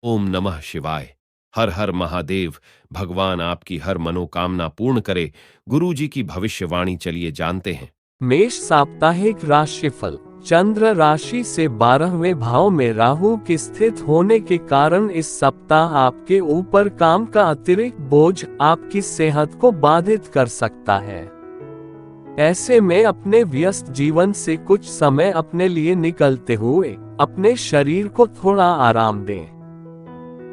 ओम नमः शिवाय। हर हर महादेव। भगवान आपकी हर मनोकामना पूर्ण करे। गुरु जी की भविष्यवाणी चलिए जानते हैं। मेष साप्ताहिक राशिफल। चंद्र राशि से 12वें भाव में राहु के स्थित होने के कारण इस सप्ताह आपके ऊपर काम का अतिरिक्त बोझ आपकी सेहत को बाधित कर सकता है। ऐसे में अपने व्यस्त जीवन से कुछ समय अपने लिए निकलते हुए अपने शरीर को थोड़ा आराम दें।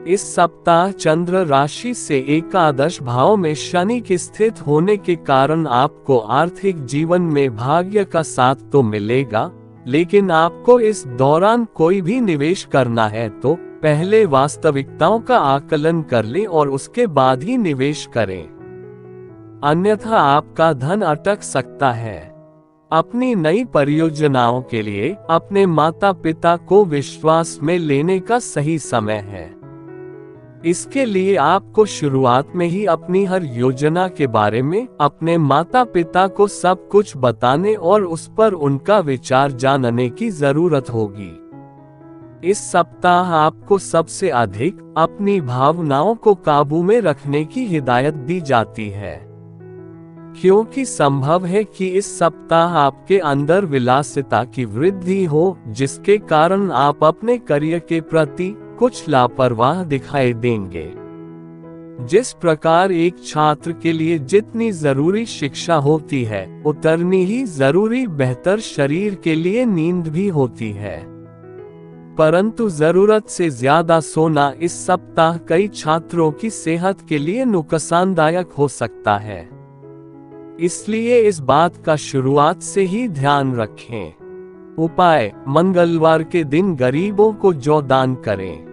इस सप्ताह चंद्र राशि से एकादश भाव में शनि के स्थित होने के कारण आपको आर्थिक जीवन में भाग्य का साथ तो मिलेगा, लेकिन आपको इस दौरान कोई भी निवेश करना है तो पहले वास्तविकताओं का आकलन कर लें और उसके बाद ही निवेश करें, अन्यथा आपका धन अटक सकता है। अपनी नई परियोजनाओं के लिए अपने माता पिता को विश्वास में लेने का सही समय है। इसके लिए आपको शुरुआत में ही अपनी हर योजना के बारे में अपने माता पिता को सब कुछ बताने और उस पर उनका विचार जानने की जरूरत होगी। इस सप्ताह आपको सबसे अधिक अपनी भावनाओं को काबू में रखने की हिदायत दी जाती है, क्योंकि संभव है कि इस सप्ताह आपके अंदर विलासिता की वृद्धि हो, जिसके कारण आप अपने करियर के प्रति कुछ लापरवाह दिखाई देंगे। जिस प्रकार एक छात्र के लिए जितनी जरूरी शिक्षा होती है, उतनी ही जरूरी बेहतर शरीर के लिए नींद भी होती है। परंतु जरूरत से ज्यादा सोना इस सप्ताह कई छात्रों की सेहत के लिए नुकसानदायक हो सकता है। इसलिए इस बात का शुरुआत से ही ध्यान रखें। उपाय: मंगलवार के दिन गरीबों को जौ दान करें।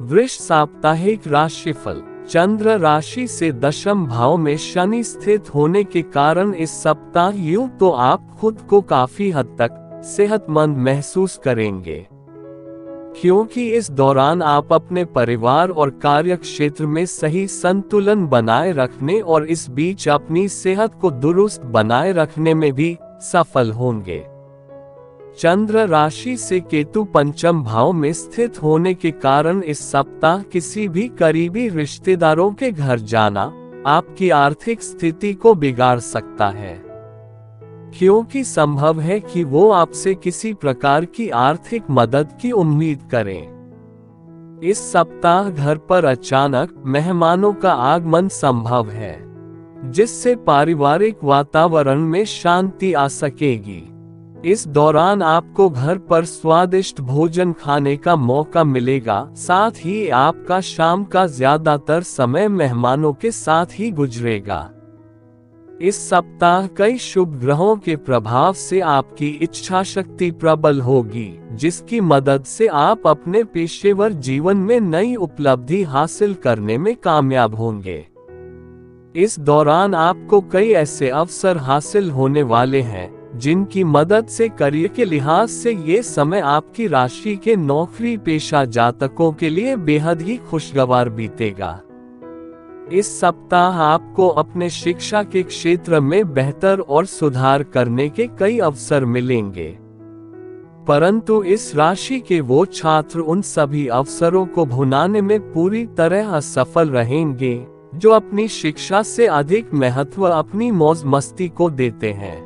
वृष साप्ताहिक राशिफल। चंद्र राशि से दशम भाव में शनि स्थित होने के कारण इस सप्ताह यूं तो आप खुद को काफी हद तक सेहतमंद महसूस करेंगे, क्योंकि इस दौरान आप अपने परिवार और कार्य क्षेत्र में सही संतुलन बनाए रखने और इस बीच अपनी सेहत को दुरुस्त बनाए रखने में भी सफल होंगे। चंद्र राशि से केतु पंचम भाव में स्थित होने के कारण इस सप्ताह किसी भी करीबी रिश्तेदारों के घर जाना आपकी आर्थिक स्थिति को बिगाड़ सकता है, क्योंकि संभव है कि वो आपसे किसी प्रकार की आर्थिक मदद की उम्मीद करें। इस सप्ताह घर पर अचानक मेहमानों का आगमन संभव है, जिससे पारिवारिक वातावरण में शांति आ सकेगी। इस दौरान आपको घर पर स्वादिष्ट भोजन खाने का मौका मिलेगा, साथ ही आपका शाम का ज्यादातर समय मेहमानों के साथ ही गुजरेगा। इस सप्ताह कई शुभ ग्रहों के प्रभाव से आपकी इच्छा शक्ति प्रबल होगी, जिसकी मदद से आप अपने पेशेवर जीवन में नई उपलब्धि हासिल करने में कामयाब होंगे। इस दौरान आपको कई ऐसे अवसर हासिल होने वाले हैं जिनकी मदद से करियर के लिहाज से ये समय आपकी राशि के नौकरी पेशा जातकों के लिए बेहद ही खुशगवार बीतेगा। इस सप्ताह आपको अपने शिक्षा के क्षेत्र में बेहतर और सुधार करने के कई अवसर मिलेंगे, परंतु इस राशि के वो छात्र उन सभी अवसरों को भुनाने में पूरी तरह असफल रहेंगे जो अपनी शिक्षा से अधिक महत्व अपनी मौज मस्ती को देते हैं।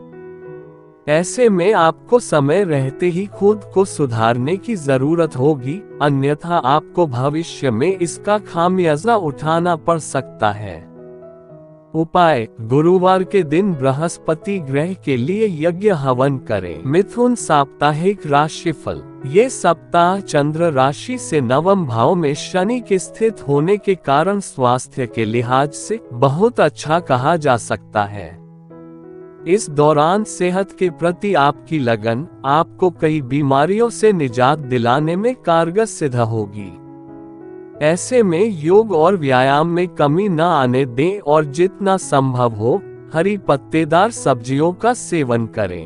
ऐसे में आपको समय रहते ही खुद को सुधारने की जरूरत होगी, अन्यथा आपको भविष्य में इसका खामियाजा उठाना पड़ सकता है। उपाय: गुरुवार के दिन बृहस्पति ग्रह के लिए यज्ञ हवन करें। मिथुन साप्ताहिक राशिफल। ये सप्ताह चंद्र राशि से नवम भाव में शनि के स्थित होने के कारण स्वास्थ्य के लिहाज से बहुत अच्छा कहा जा सकता है। इस दौरान सेहत के प्रति आपकी लगन आपको कई बीमारियों से निजात दिलाने में कारगर सिद्ध होगी। ऐसे में योग और व्यायाम में कमी न आने दें और जितना संभव हो हरी पत्तेदार सब्जियों का सेवन करें।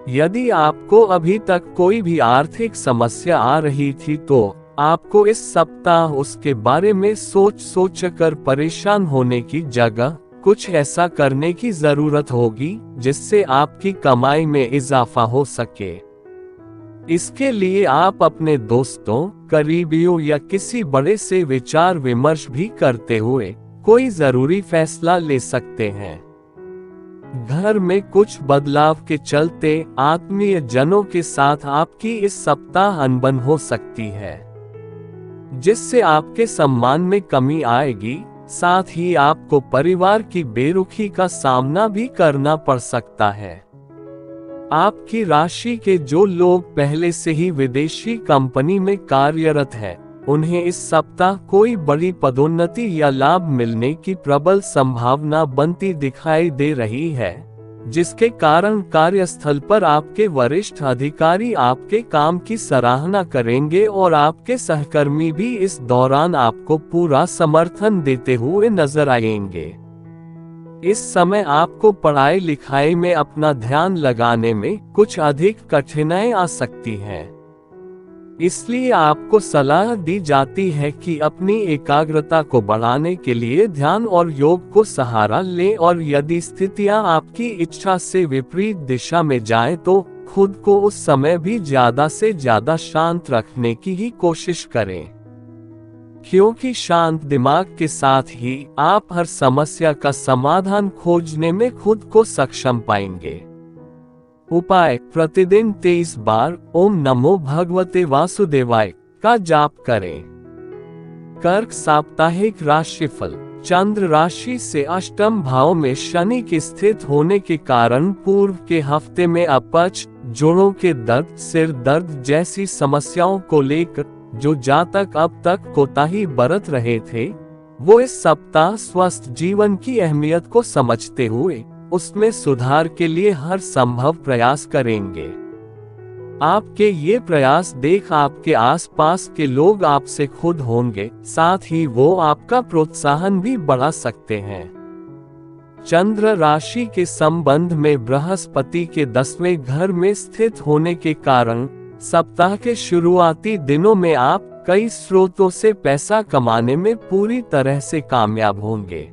यदि आपको अभी तक कोई भी आर्थिक समस्या आ रही थी तो आपको इस सप्ताह उसके बारे में सोच कर परेशान होने की जगह कुछ ऐसा करने की जरूरत होगी जिससे आपकी कमाई में इजाफा हो सके। इसके लिए आप अपने दोस्तों, करीबियों या किसी बड़े से विचार विमर्श भी करते हुए कोई जरूरी फैसला ले सकते हैं। घर में कुछ बदलाव के चलते आत्मीय जनों के साथ आपकी इस सप्ताह अनबन हो सकती है, जिससे आपके सम्मान में कमी आएगी। साथ ही आपको परिवार की बेरुखी का सामना भी करना पड़ सकता है। आपकी राशि के जो लोग पहले से ही विदेशी कंपनी में कार्यरत हैं, उन्हें इस सप्ताह कोई बड़ी पदोन्नति या लाभ मिलने की प्रबल संभावना बनती दिखाई दे रही है, जिसके कारण कार्यस्थल पर आपके वरिष्ठ अधिकारी आपके काम की सराहना करेंगे और आपके सहकर्मी भी इस दौरान आपको पूरा समर्थन देते हुए नजर आएंगे। इस समय आपको पढ़ाई लिखाई में अपना ध्यान लगाने में कुछ अधिक कठिनाई आ सकती है, इसलिए आपको सलाह दी जाती है कि अपनी एकाग्रता को बढ़ाने के लिए ध्यान और योग को सहारा लें, और यदि स्थितियां आपकी इच्छा से विपरीत दिशा में जाएं तो खुद को उस समय भी ज्यादा से ज्यादा शांत रखने की ही कोशिश करें, क्योंकि शांत दिमाग के साथ ही आप हर समस्या का समाधान खोजने में खुद को सक्षम पाएंगे। उपाय: प्रतिदिन 23 बार ओम नमो भगवते वासुदेवाय का जाप करें। कर्क साप्ताहिक राशिफल: चंद्र राशि से अष्टम भाव में शनि के स्थित होने के कारण पूर्व के हफ्ते में अपच, जोड़ों के दर्द, सिर दर्द जैसी समस्याओं को लेकर जो जातक अब तक कोताही बरत रहे थे, वो इस सप्ताह स्वस्थ जीवन की अहमियत को समझते हुए उसमें सुधार के लिए हर संभव प्रयास करेंगे। आपके ये प्रयास देख आपके आसपास के लोग आपसे खुद होंगे, साथ ही वो आपका प्रोत्साहन भी बढ़ा सकते हैं। चंद्र राशि के संबंध में बृहस्पति के 10वें घर में स्थित होने के कारण सप्ताह के शुरुआती दिनों में आप कई स्रोतों से पैसा कमाने में पूरी तरह से कामयाब होंगे।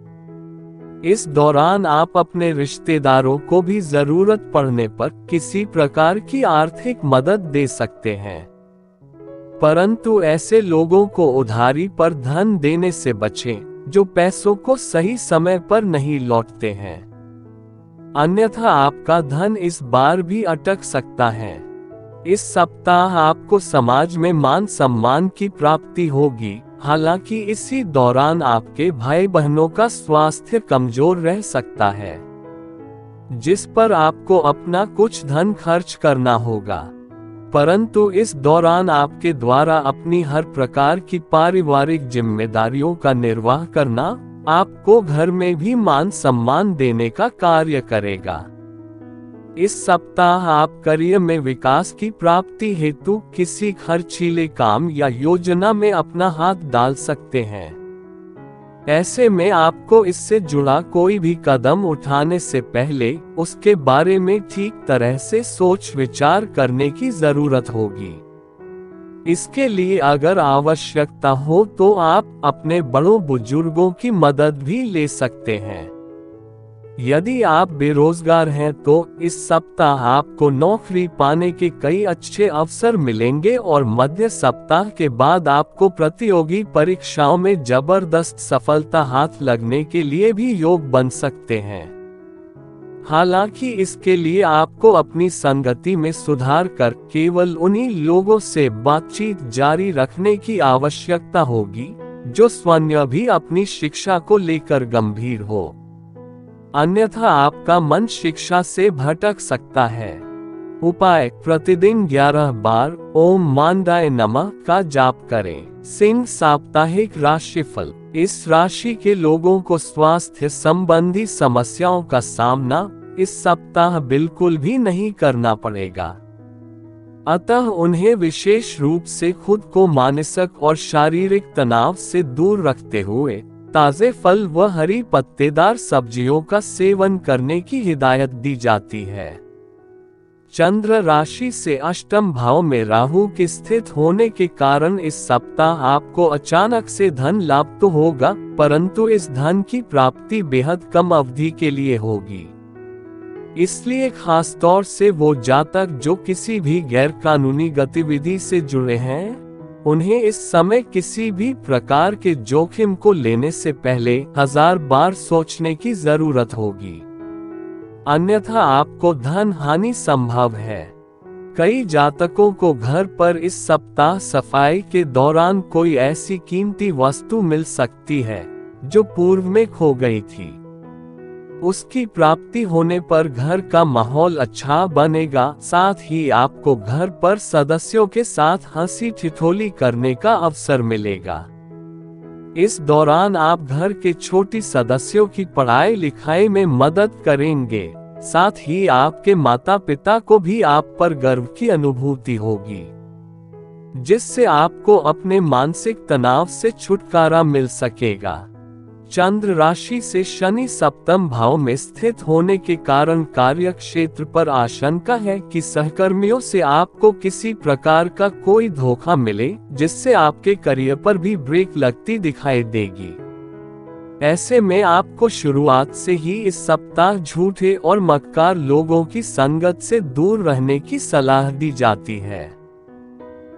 इस दौरान आप अपने रिश्तेदारों को भी जरूरत पड़ने पर किसी प्रकार की आर्थिक मदद दे सकते हैं, परंतु ऐसे लोगों को उधारी पर धन देने से बचें जो पैसों को सही समय पर नहीं लौटते हैं, अन्यथा आपका धन इस बार भी अटक सकता है। इस सप्ताह आपको समाज में मान सम्मान की प्राप्ति होगी, हालांकि इसी दौरान आपके भाई बहनों का स्वास्थ्य कमजोर रह सकता है, जिस पर आपको अपना कुछ धन खर्च करना होगा, परंतु इस दौरान आपके द्वारा अपनी हर प्रकार की पारिवारिक जिम्मेदारियों का निर्वाह करना आपको घर में भी मान सम्मान देने का कार्य करेगा। इस सप्ताह आप करियर में विकास की प्राप्ति हेतु किसी खर्चीले काम या योजना में अपना हाथ डाल सकते हैं। ऐसे में आपको इससे जुड़ा कोई भी कदम उठाने से पहले उसके बारे में ठीक तरह से सोच विचार करने की जरूरत होगी। इसके लिए अगर आवश्यकता हो तो आप अपने बड़ों बुजुर्गों की मदद भी ले सकते हैं। यदि आप बेरोजगार हैं तो इस सप्ताह आपको नौकरी पाने के कई अच्छे अवसर मिलेंगे और मध्य सप्ताह के बाद आपको प्रतियोगी परीक्षाओं में जबरदस्त सफलता हाथ लगने के लिए भी योग बन सकते हैं। हालांकि इसके लिए आपको अपनी संगति में सुधार कर केवल उन्हीं लोगों से बातचीत जारी रखने की आवश्यकता होगी जो स्वयं भी अपनी शिक्षा को लेकर गंभीर हो, अन्यथा आपका मन शिक्षा से भटक सकता है। उपाय: प्रतिदिन 11 बार ओम मानदाय नमः का जाप करें। सिंह साप्ताहिक राशिफल: इस राशि के लोगों को स्वास्थ्य संबंधी समस्याओं का सामना इस सप्ताह बिल्कुल भी नहीं करना पड़ेगा, अतः उन्हें विशेष रूप से खुद को मानसिक और शारीरिक तनाव से दूर रखते हुए ताजे फल व हरी पत्तेदार सब्जियों का सेवन करने की हिदायत दी जाती है। चंद्र राशि से अष्टम भाव में राहु के स्थित होने के कारण इस सप्ताह आपको अचानक से धन लाभ तो होगा, परंतु इस धन की प्राप्ति बेहद कम अवधि के लिए होगी। इसलिए खास तौर से वो जातक जो किसी भी गैर कानूनी गतिविधि से जुड़े हैं, उन्हें इस समय किसी भी प्रकार के जोखिम को लेने से पहले 1000 बार सोचने की जरूरत होगी, अन्यथा आपको धन हानि संभव है। कई जातकों को घर पर इस सप्ताह सफाई के दौरान कोई ऐसी कीमती वस्तु मिल सकती है जो पूर्व में खो गई थी। उसकी प्राप्ति होने पर घर का माहौल अच्छा बनेगा, साथ ही आपको घर पर सदस्यों के साथ हंसी ठिठोली करने का अवसर मिलेगा। इस दौरान आप घर के छोटी सदस्यों की पढ़ाई लिखाई में मदद करेंगे, साथ ही आपके माता पिता को भी आप पर गर्व की अनुभूति होगी, जिससे आपको अपने मानसिक तनाव से छुटकारा मिल सकेगा। चंद्र राशि से शनि सप्तम भाव में स्थित होने के कारण कार्य क्षेत्र पर आशंका है कि सहकर्मियों से आपको किसी प्रकार का कोई धोखा मिले, जिससे आपके करियर पर भी ब्रेक लगती दिखाई देगी। ऐसे में आपको शुरुआत से ही इस सप्ताह झूठे और मक्कार लोगों की संगत से दूर रहने की सलाह दी जाती है।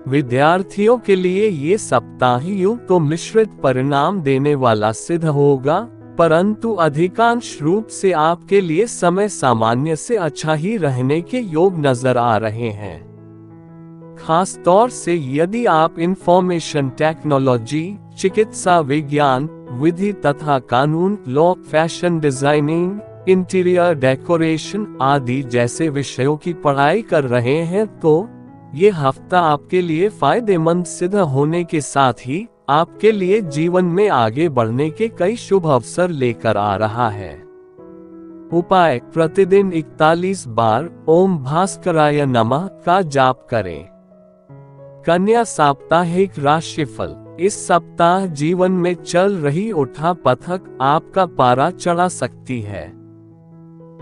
विद्यार्थियों के लिए ये सप्ताह यूं तो मिश्रित परिणाम देने वाला सिद्ध होगा, परंतु अधिकांश रूप से आपके लिए समय सामान्य से अच्छा ही रहने के योग नजर आ रहे हैं। खास तौर से यदि आप इंफॉर्मेशन टेक्नोलॉजी, चिकित्सा विज्ञान, विधि तथा कानून, law, fashion designing, interior decoration आदि जैसे विषयों की पढ़ाई कर रहे हैं, तो ये हफ्ता आपके लिए फायदेमंद सिद्ध होने के साथ ही आपके लिए जीवन में आगे बढ़ने के कई शुभ अवसर लेकर आ रहा है। उपाय: प्रतिदिन 41 बार ओम भास्कराय नमः का जाप करें। कन्या साप्ताहिक राशिफल: इस सप्ताह जीवन में चल रही उठा पथक आपका पारा चढ़ा सकती है,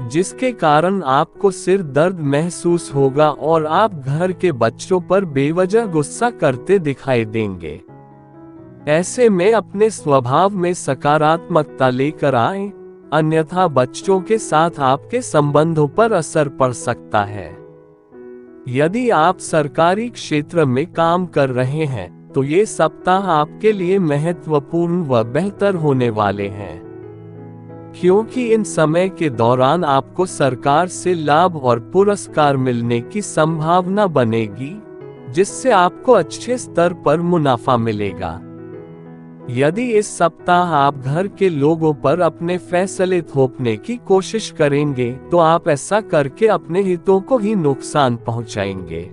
जिसके कारण आपको सिर दर्द महसूस होगा और आप घर के बच्चों पर बेवजह गुस्सा करते दिखाई देंगे। ऐसे में अपने स्वभाव में सकारात्मकता लेकर आएं, अन्यथा बच्चों के साथ आपके संबंधों पर असर पड़ सकता है। यदि आप सरकारी क्षेत्र में काम कर रहे हैं, तो ये सप्ताह आपके लिए महत्वपूर्ण व बेहतर होने वाले हैं, क्योंकि इन समय के दौरान आपको सरकार से लाभ और पुरस्कार मिलने की संभावना बनेगी, जिससे आपको अच्छे स्तर पर मुनाफा मिलेगा। यदि इस सप्ताह आप घर के लोगों पर अपने फैसले थोपने की कोशिश करेंगे, तो आप ऐसा करके अपने हितों को ही नुकसान पहुंचाएंगे।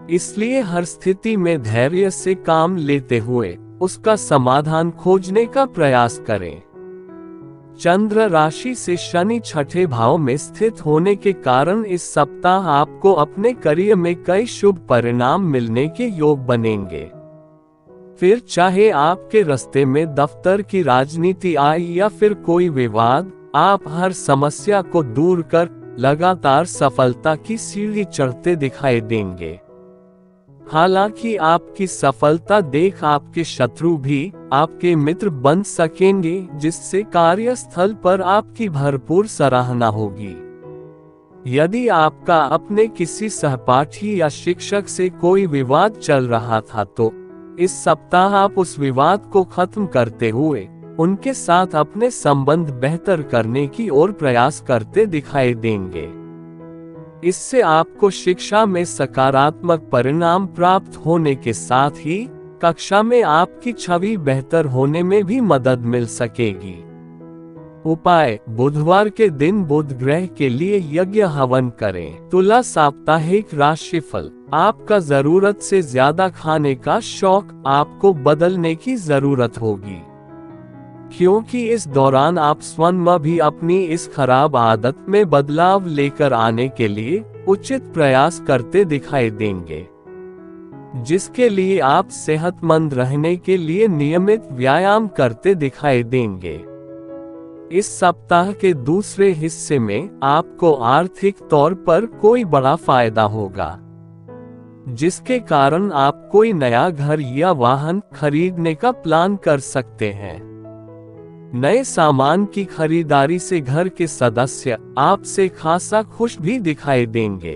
इसलिए हर स्थिति में धैर्य से काम लेते हुए उसका समाधान खोजने का प्रयास करें। चंद्र राशि से शनि छठे भाव में स्थित होने के कारण इस सप्ताह आपको अपने करियर में कई शुभ परिणाम मिलने के योग बनेंगे। फिर चाहे आपके रास्ते में दफ्तर की राजनीति आए या फिर कोई विवाद, आप हर समस्या को दूर कर लगातार सफलता की सीढ़ी चढ़ते दिखाई देंगे। हालांकि आपकी सफलता देख आपके शत्रु भी आपके मित्र बन सकेंगे, जिससे कार्यस्थल पर आपकी भरपूर सराहना होगी। यदि आपका अपने किसी सहपाठी या शिक्षक से कोई विवाद चल रहा था, तो इस सप्ताह आप उस विवाद को खत्म करते हुए उनके साथ अपने संबंध बेहतर करने की ओर प्रयास करते दिखाई देंगे। इससे आपको शिक्षा में सकारात्मक परिणाम प्राप्त होने के साथ ही कक्षा में आपकी छवि बेहतर होने में भी मदद मिल सकेगी। उपाय: बुधवार के दिन बुध ग्रह के लिए यज्ञ हवन करें। तुला साप्ताहिक राशिफल: आपका जरूरत से ज्यादा खाने का शौक आपको बदलने की जरूरत होगी, क्योंकि इस दौरान आप स्वयं भी अपनी इस खराब आदत में बदलाव लेकर आने के लिए उचित प्रयास करते दिखाई देंगे, जिसके लिए आप सेहतमंद रहने के लिए नियमित व्यायाम करते दिखाई देंगे। इस सप्ताह के दूसरे हिस्से में आपको आर्थिक तौर पर कोई बड़ा फायदा होगा, जिसके कारण आप कोई नया घर या वाहन खरीदने का प्लान कर सकते हैं। नए सामान की खरीदारी से घर के सदस्य आपसे खासा खुश भी दिखाई देंगे।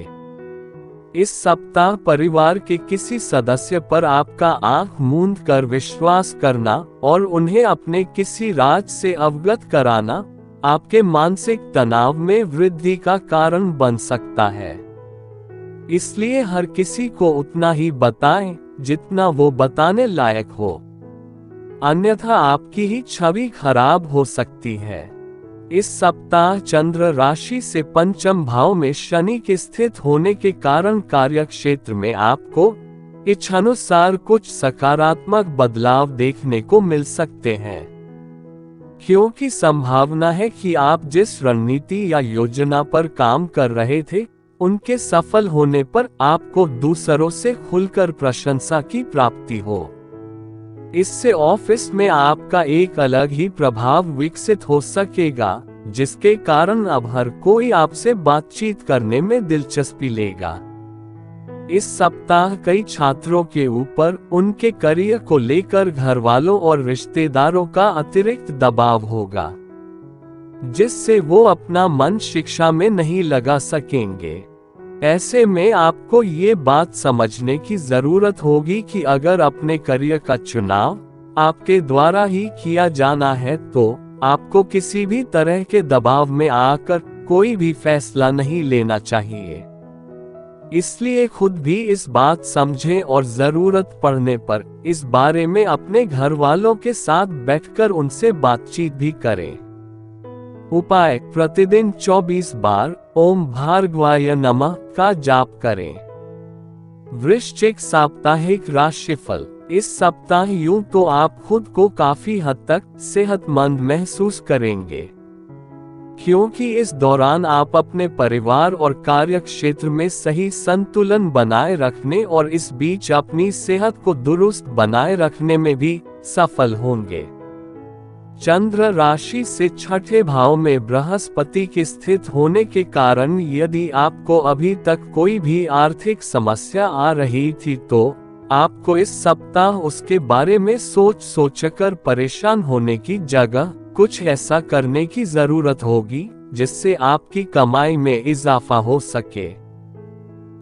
इस सप्ताह परिवार के किसी सदस्य पर आपका आंख मूंद कर विश्वास करना और उन्हें अपने किसी राज से अवगत कराना आपके मानसिक तनाव में वृद्धि का कारण बन सकता है। इसलिए हर किसी को उतना ही बताएं जितना वो बताने लायक हो, अन्यथा आपकी ही छवि खराब हो सकती है। इस सप्ताह चंद्र राशि से पंचम भाव में शनि के स्थित होने के कारण कार्य क्षेत्र में आपको इच्छानुसार कुछ सकारात्मक बदलाव देखने को मिल सकते हैं, क्योंकि संभावना है कि आप जिस रणनीति या योजना पर काम कर रहे थे उनके सफल होने पर आपको दूसरों से खुलकर प्रशंसा की प्राप्ति हो। इससे ऑफिस में आपका एक अलग ही प्रभाव विकसित हो सकेगा, जिसके कारण अब हर कोई आपसे बातचीत करने में दिलचस्पी लेगा। इस सप्ताह कई छात्रों के ऊपर उनके करियर को लेकर घर वालों और रिश्तेदारों का अतिरिक्त दबाव होगा, जिससे वो अपना मन शिक्षा में नहीं लगा सकेंगे। ऐसे में आपको ये बात समझने की जरूरत होगी कि अगर अपने करियर का चुनाव आपके द्वारा ही किया जाना है तो आपको किसी भी तरह के दबाव में आकर कोई भी फैसला नहीं लेना चाहिए। इसलिए खुद भी इस बात समझें और जरूरत पड़ने पर इस बारे में अपने घर वालों के साथ बैठकर उनसे बातचीत भी करें। उपाय: प्रतिदिन 24 बार ओम भार्गवाय नमः का जाप करें। वृश्चिक साप्ताहिक राशिफल: इस सप्ताह यूं तो आप खुद को काफी हद तक सेहतमंद महसूस करेंगे, क्योंकि इस दौरान आप अपने परिवार और कार्य क्षेत्र में सही संतुलन बनाए रखने और इस बीच अपनी सेहत को दुरुस्त बनाए रखने में भी सफल होंगे। चंद्र राशि से छठे भाव में बृहस्पति के स्थित होने के कारण यदि आपको अभी तक कोई भी आर्थिक समस्या आ रही थी तो आपको इस सप्ताह उसके बारे में सोचकर परेशान होने की जगह कुछ ऐसा करने की जरूरत होगी जिससे आपकी कमाई में इजाफा हो सके।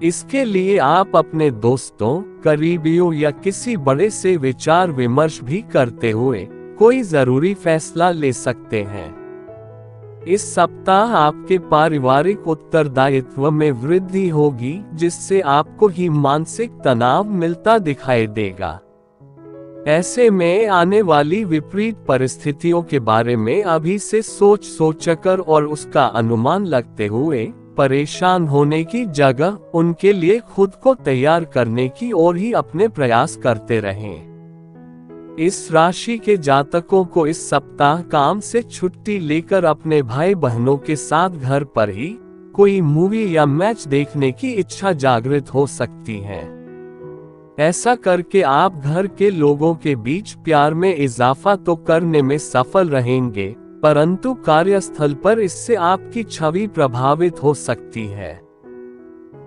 इसके लिए आप अपने दोस्तों, करीबियों या किसी बड़े से विचार विमर्श भी करते हुए कोई जरूरी फैसला ले सकते हैं। इस सप्ताह आपके पारिवारिक उत्तरदायित्व में वृद्धि होगी, जिससे आपको ही मानसिक तनाव मिलता दिखाई देगा। ऐसे में आने वाली विपरीत परिस्थितियों के बारे में अभी से सोचकर और उसका अनुमान लगते हुए परेशान होने की जगह उनके लिए खुद को तैयार करने की ओर ही अपने प्रयास करते रहें। इस राशि के जातकों को इस सप्ताह काम से छुट्टी लेकर अपने भाई बहनों के साथ घर पर ही कोई मूवी या मैच देखने की इच्छा जागृत हो सकती है। ऐसा करके आप घर के लोगों के बीच प्यार में इजाफा तो करने में सफल रहेंगे, परंतु कार्यस्थल पर इससे आपकी छवि प्रभावित हो सकती है।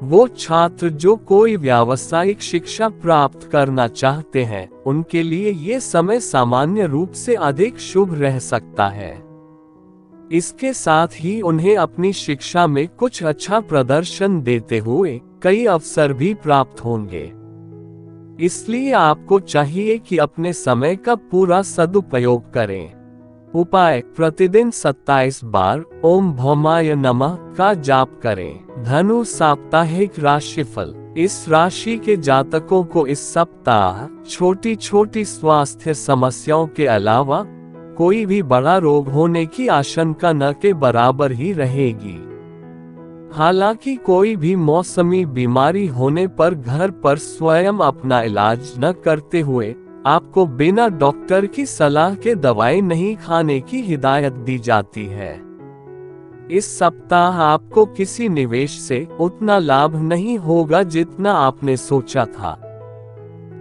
वो छात्र जो कोई व्यावसायिक शिक्षा प्राप्त करना चाहते हैं, उनके लिए ये समय सामान्य रूप से अधिक शुभ रह सकता है। इसके साथ ही उन्हें अपनी शिक्षा में कुछ अच्छा प्रदर्शन देते हुए कई अवसर भी प्राप्त होंगे। इसलिए आपको चाहिए कि अपने समय का पूरा सदुपयोग करें। उपाय: प्रतिदिन 27 बार ओम भौमाय नमः का जाप करें। धनु साप्ताहिक राशिफल: इस राशि के जातकों को इस सप्ताह छोटी छोटी स्वास्थ्य समस्याओं के अलावा कोई भी बड़ा रोग होने की आशंका न के बराबर ही रहेगी। हालांकि कोई भी मौसमी बीमारी होने पर घर पर स्वयं अपना इलाज न करते हुए आपको बिना डॉक्टर की सलाह के दवाई नहीं खाने की हिदायत दी जाती है। इस सप्ताह आपको किसी निवेश से उतना लाभ नहीं होगा जितना आपने सोचा था,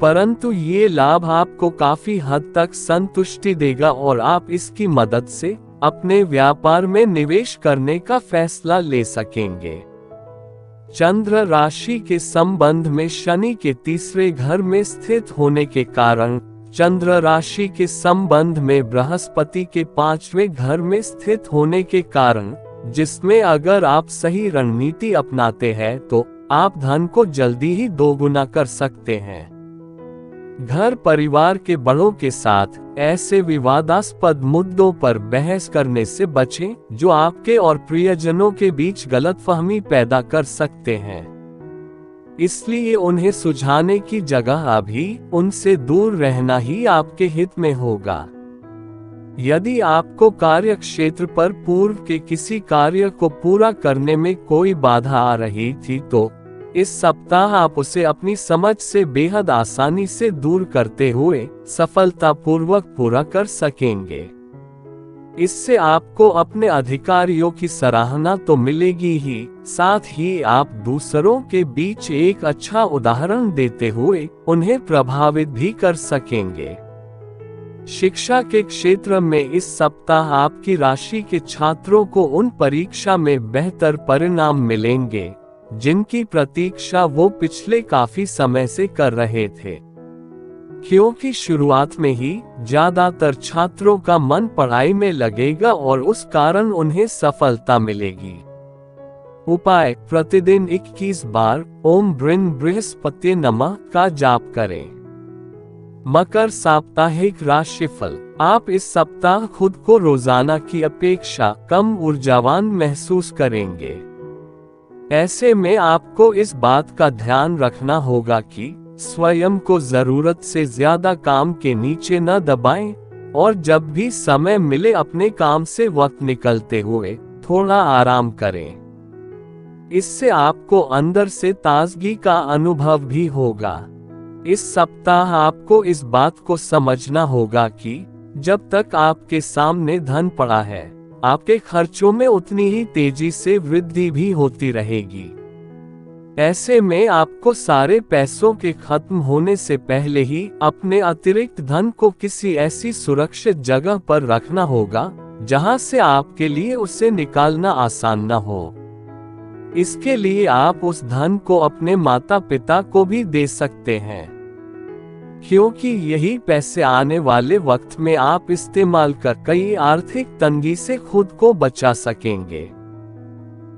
परंतु ये लाभ आपको काफी हद तक संतुष्टि देगा और आप इसकी मदद से अपने व्यापार में निवेश करने का फैसला ले सकेंगे। चंद्र राशि के संबंध में शनि के तीसरे घर में स्थित होने के कारण चंद्र राशि के संबंध में बृहस्पति के 5वें घर में स्थित होने के कारण, जिसमें अगर आप सही रणनीति अपनाते हैं तो आप धन को जल्दी ही दोगुना कर सकते हैं। घर परिवार के बड़ों के साथ ऐसे विवादास्पद मुद्दों पर बहस करने से बचें जो आपके और प्रियजनों के बीच गलतफहमी पैदा कर सकते हैं। इसलिए उन्हें सुलझाने की जगह अभी उनसे दूर रहना ही आपके हित में होगा। यदि आपको कार्य क्षेत्र पर पूर्व के किसी कार्य को पूरा करने में कोई बाधा आ रही थी तो इस सप्ताह आप उसे अपनी समझ से बेहद आसानी से दूर करते हुए सफलतापूर्वक पूरा कर सकेंगे। इससे आपको अपने अधिकारियों की सराहना तो मिलेगी ही, साथ ही आप दूसरों के बीच एक अच्छा उदाहरण देते हुए उन्हें प्रभावित भी कर सकेंगे। शिक्षा के क्षेत्र में इस सप्ताह आपकी राशि के छात्रों को उन परीक्षा में बेहतर परिणाम मिलेंगे जिनकी प्रतीक्षा वो पिछले काफी समय से कर रहे थे, क्योंकि शुरुआत में ही ज्यादातर छात्रों का मन पढ़ाई में लगेगा और उस कारण उन्हें सफलता मिलेगी। उपाय: प्रतिदिन 21 बार ओम ब्रीं बृहस्पति नमः का जाप करें। मकर साप्ताहिक राशिफल: आप इस सप्ताह खुद को रोजाना की अपेक्षा कम ऊर्जावान महसूस करेंगे। ऐसे में आपको इस बात का ध्यान रखना होगा कि स्वयं को जरूरत से ज्यादा काम के नीचे न दबाएं और जब भी समय मिले अपने काम से वक्त निकलते हुए थोड़ा आराम करें। इससे आपको अंदर से ताजगी का अनुभव भी होगा। इस सप्ताह आपको इस बात को समझना होगा कि जब तक आपके सामने धन पड़ा है, आपके खर्चों में उतनी ही तेजी से वृद्धि भी होती रहेगी। ऐसे में आपको सारे पैसों के खत्म होने से पहले ही अपने अतिरिक्त धन को किसी ऐसी सुरक्षित जगह पर रखना होगा जहां से आपके लिए उसे निकालना आसान न हो। इसके लिए आप उस धन को अपने माता पिता को भी दे सकते हैं, क्योंकि यही पैसे आने वाले वक्त में आप इस्तेमाल कर कई आर्थिक तंगी से खुद को बचा सकेंगे।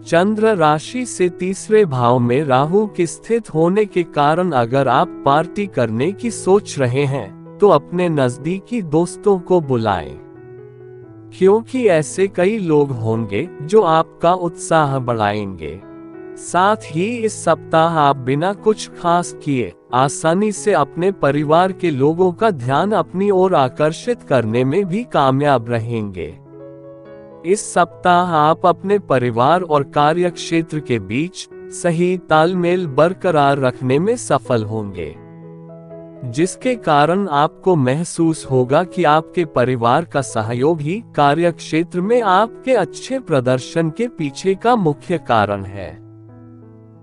चंद्र राशि से तीसरे भाव में राहु के स्थित होने के कारण अगर आप पार्टी करने की सोच रहे हैं तो अपने नजदीकी दोस्तों को बुलाएं, क्योंकि ऐसे कई लोग होंगे जो आपका उत्साह बढ़ाएंगे। साथ ही इस सप्ताह आप बिना कुछ खास किए आसानी से अपने परिवार के लोगों का ध्यान अपनी ओर आकर्षित करने में भी कामयाब रहेंगे। इस सप्ताह आप अपने परिवार और कार्य क्षेत्र के बीच सही तालमेल बरकरार रखने में सफल होंगे, जिसके कारण आपको महसूस होगा कि आपके परिवार का सहयोग ही कार्य क्षेत्र में आपके अच्छे प्रदर्शन के पीछे का मुख्य कारण है।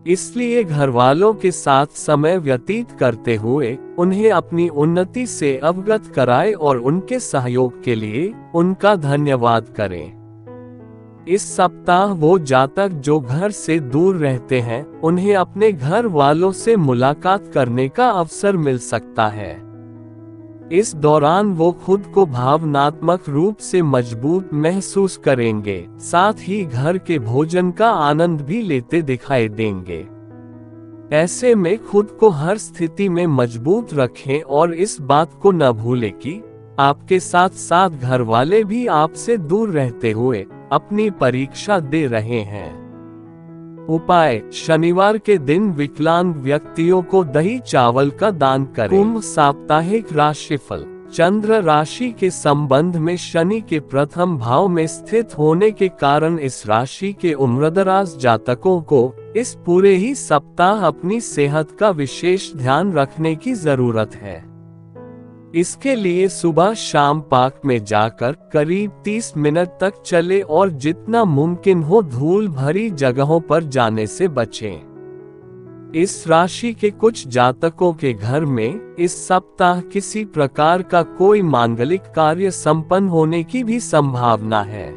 इसलिए घर वालों के साथ समय व्यतीत करते हुए उन्हें अपनी उन्नति से अवगत कराएं और उनके सहयोग के लिए उनका धन्यवाद करें। इस सप्ताह वो जातक जो घर से दूर रहते हैं उन्हें अपने घर वालों से मुलाकात करने का अवसर मिल सकता है। इस दौरान वो खुद को भावनात्मक रूप से मजबूत महसूस करेंगे, साथ ही घर के भोजन का आनंद भी लेते दिखाई देंगे। ऐसे में खुद को हर स्थिति में मजबूत रखें और इस बात को न भूलें कि आपके साथ साथ घर वाले भी आपसे दूर रहते हुए अपनी परीक्षा दे रहे हैं। उपाय: शनिवार के दिन विकलांग व्यक्तियों को दही चावल का दान करें। कुंभ साप्ताहिक राशिफल: चंद्र राशि के संबंध में शनि के प्रथम भाव में स्थित होने के कारण इस राशि के उम्रदराज जातकों को इस पूरे ही सप्ताह अपनी सेहत का विशेष ध्यान रखने की जरूरत है। इसके लिए सुबह शाम पार्क में जाकर करीब 30 मिनट तक चले और जितना मुमकिन हो धूल भरी जगहों पर जाने से बचें। इस राशि के कुछ जातकों के घर में इस सप्ताह किसी प्रकार का कोई मांगलिक कार्य संपन्न होने की भी संभावना है।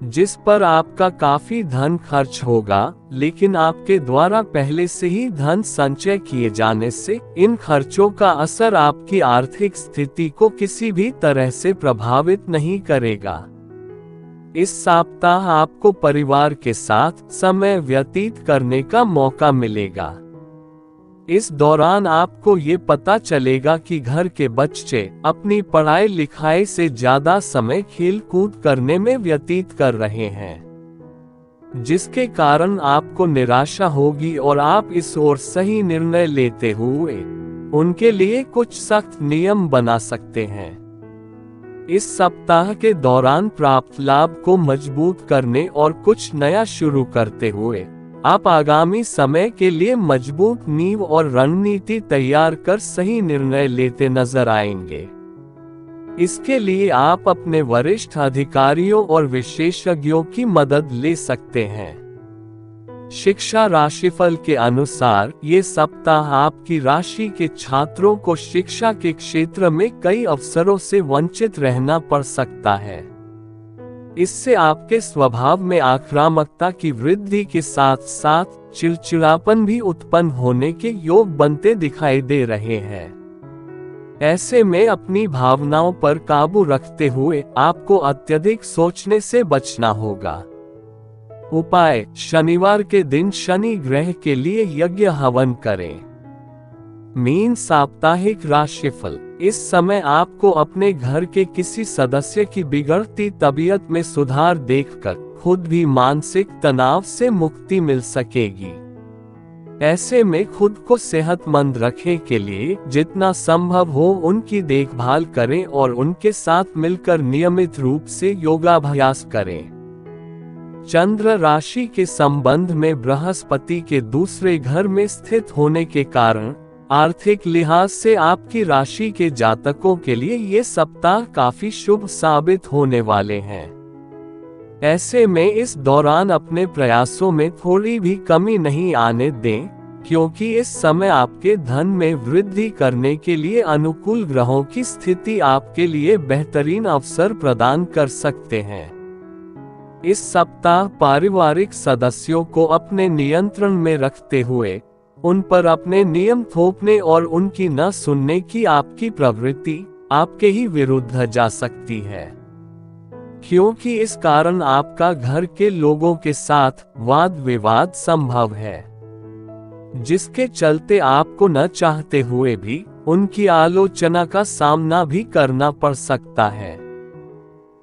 जिस पर आपका काफी धन खर्च होगा, लेकिन आपके द्वारा पहले से ही धन संचय किए जाने से इन खर्चों का असर आपकी आर्थिक स्थिति को किसी भी तरह से प्रभावित नहीं करेगा। इस सप्ताह आपको परिवार के साथ समय व्यतीत करने का मौका मिलेगा। इस दौरान आपको ये पता चलेगा कि घर के बच्चे अपनी पढ़ाई लिखाई से ज्यादा समय खेल कूद करने में व्यतीत कर रहे हैं, जिसके कारण आपको निराशा होगी और आप इस ओर सही निर्णय लेते हुए उनके लिए कुछ सख्त नियम बना सकते हैं। इस सप्ताह के दौरान प्राप्त लाभ को मजबूत करने और कुछ नया शुरू करते हुए आप आगामी समय के लिए मजबूत नींव और रणनीति तैयार कर सही निर्णय लेते नजर आएंगे। इसके लिए आप अपने वरिष्ठ अधिकारियों और विशेषज्ञों की मदद ले सकते हैं। शिक्षा राशिफल के अनुसार ये सप्ताह आपकी राशि के छात्रों को शिक्षा के क्षेत्र में कई अवसरों से वंचित रहना पड़ सकता है। इससे आपके स्वभाव में आक्रामकता की वृद्धि के साथ साथ चिड़चिड़ापन भी उत्पन्न होने के योग बनते दिखाई दे रहे हैं। ऐसे में अपनी भावनाओं पर काबू रखते हुए आपको अत्यधिक सोचने से बचना होगा। उपाय: शनिवार के दिन शनि ग्रह के लिए यज्ञ हवन करें। मीन साप्ताहिक राशिफल: इस समय आपको अपने घर के किसी सदस्य की बिगड़ती तबीयत में सुधार देखकर खुद भी मानसिक तनाव से मुक्ति मिल सकेगी। ऐसे में खुद को सेहतमंद रखने के लिए जितना संभव हो उनकी देखभाल करें और उनके साथ मिलकर नियमित रूप से योगाभ्यास करें। चंद्र राशि के संबंध में बृहस्पति के दूसरे घर में स्थित होने के कारण आर्थिक लिहाज से आपकी राशि के जातकों के लिए ये सप्ताह काफी शुभ साबित होने वाले हैं। ऐसे में इस दौरान अपने प्रयासों में थोड़ी भी कमी नहीं आने दें, क्योंकि इस समय आपके धन में वृद्धि करने के लिए अनुकूल ग्रहों की स्थिति आपके लिए बेहतरीन अवसर प्रदान कर सकते हैं। इस सप्ताह पारिवारिक सदस्यों को अपने नियंत्रण में रखते हुए उन पर अपने नियम थोपने और उनकी न सुनने की आपकी प्रवृत्ति आपके ही विरुद्ध जा सकती है, क्योंकि इस कारण आपका घर के लोगों के साथ वाद विवाद संभव है, जिसके चलते आपको न चाहते हुए भी उनकी आलोचना का सामना भी करना पड़ सकता है।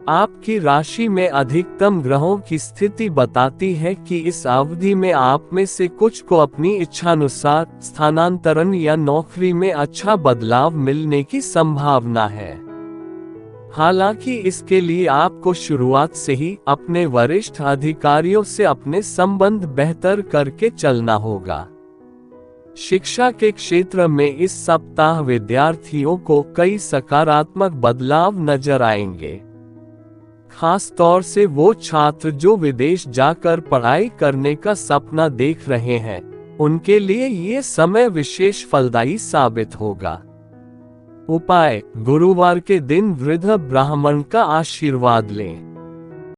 आपकी राशि में अधिकतम ग्रहों की स्थिति बताती है कि इस अवधि में आप में से कुछ को अपनी इच्छानुसार स्थानांतरण या नौकरी में अच्छा बदलाव मिलने की संभावना है। हालांकि इसके लिए आपको शुरुआत से ही अपने वरिष्ठ अधिकारियों से अपने संबंध बेहतर करके चलना होगा। शिक्षा के क्षेत्र में इस सप्ताह विद्यार्थियों को कई सकारात्मक बदलाव नजर आएंगे। खास तौर से वो छात्र जो विदेश जाकर पढ़ाई करने का सपना देख रहे हैं, उनके लिए ये समय विशेष फलदायी साबित होगा। उपाय: गुरुवार के दिन वृद्ध ब्राह्मण का आशीर्वाद लें।